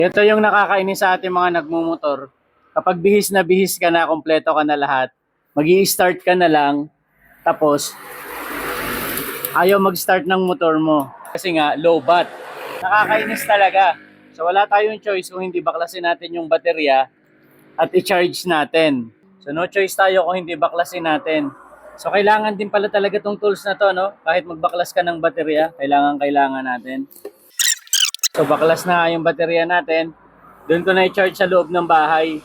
Ito yung nakakainis sa ating mga nagmumotor. Kapag bihis ka na, kompleto ka na lahat, mag-i-start ka na lang, tapos ayaw mag-start ng motor mo. Kasi nga, low bat. Nakakainis talaga. So wala tayong choice kung hindi baklasin natin yung baterya at i-charge natin. So no choice tayo kung hindi baklasin natin. So kailangan din pala talaga tong tools na to, no? Kahit magbaklas ka ng baterya, kailangan natin. So baklas na yung baterya natin. Doon ko na i-charge sa loob ng bahay.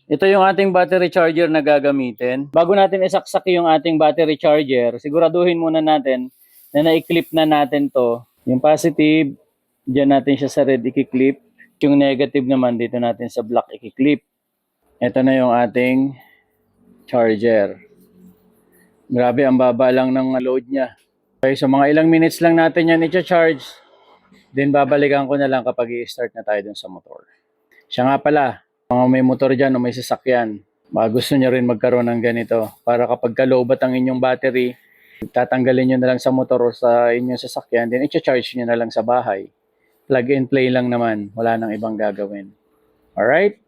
Ito yung ating battery charger na gagamitin. Bago natin isaksak yung ating battery charger, siguraduhin muna natin na na-clip na natin to. Yung positive, dyan natin siya sa red i-clip. Yung negative naman dito natin sa black i-clip. Ito na yung ating charger. Grabe, ang baba lang ng load niya. Okay, so mga ilang minutes lang natin yan i-charge. Then babalikan ko na lang kapag i-start na tayo dun sa motor. Siya nga pala, mga may motor dyan o may sasakyan, baka gusto nyo rin magkaroon ng ganito. Para kapag kalobat ang inyong battery, tatanggalin nyo na lang sa motor o sa inyong sasakyan, then i-charge nyo na lang sa bahay. Plug and play lang naman, wala nang ibang gagawin. Alright?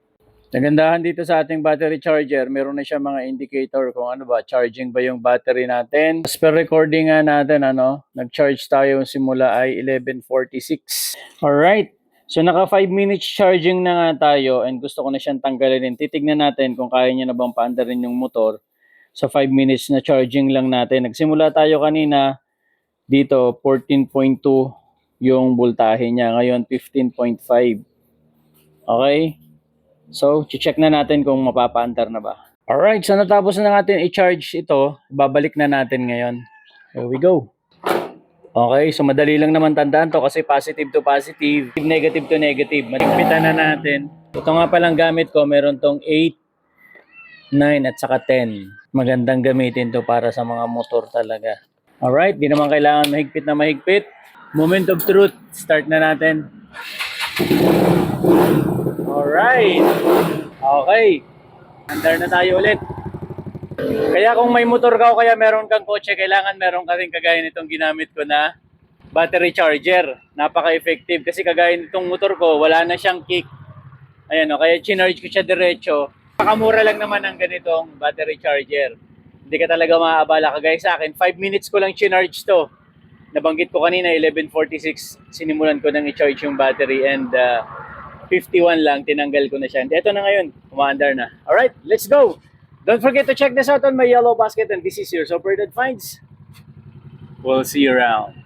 Nagandahan dito sa ating battery charger, meron na siya mga indicator kung ano ba, charging ba yung battery natin. As per recording nga natin, nag-charge tayo simula ay 11:46. Alright, so naka 5 minutes charging na nga tayo and gusto ko na siyang tanggalin. Titignan natin kung kaya niya na bang paandarin yung motor sa 5 minutes na charging lang natin. Nagsimula tayo kanina dito, 14.2 yung voltahe niya. Ngayon, 15.5. Okay? So, check na natin kung mapapaandar na ba. Alright, so natapos na natin i-charge ito. Babalik na natin ngayon. Here we go. Okay, so madali lang naman tandaan to kasi positive to positive, negative to negative. Maligpitan na natin. Ito nga palang gamit ko, meron tong 8, 9 at saka 10. Magandang gamitin to para sa mga motor talaga. Alright, di naman kailangan mahigpit na mahigpit. Moment of truth, start na natin. Alright. Okay. Andar na tayo ulit. Kaya kung may motor ka o kaya meron kang kotse, kailangan meron ka rin kagaya nitong ginamit ko na battery charger. Napaka-effective kasi kagaya nitong motor ko, wala na siyang kick. Ayan o, kaya chinarge ko siya diretso. Pakamura lang naman ang ganitong battery charger. Hindi ka talaga maaabala kagaya sa akin. 5 minutes ko lang chinarge to. Nabanggit ko kanina, 11:46, sinimulan ko nang i-charge yung battery and 51 lang, tinanggal ko na siya. And ito na ngayon, umaandar na. Alright, let's go! Don't forget to check this out on my yellow basket and this is your Super Dad Finds. We'll see you around.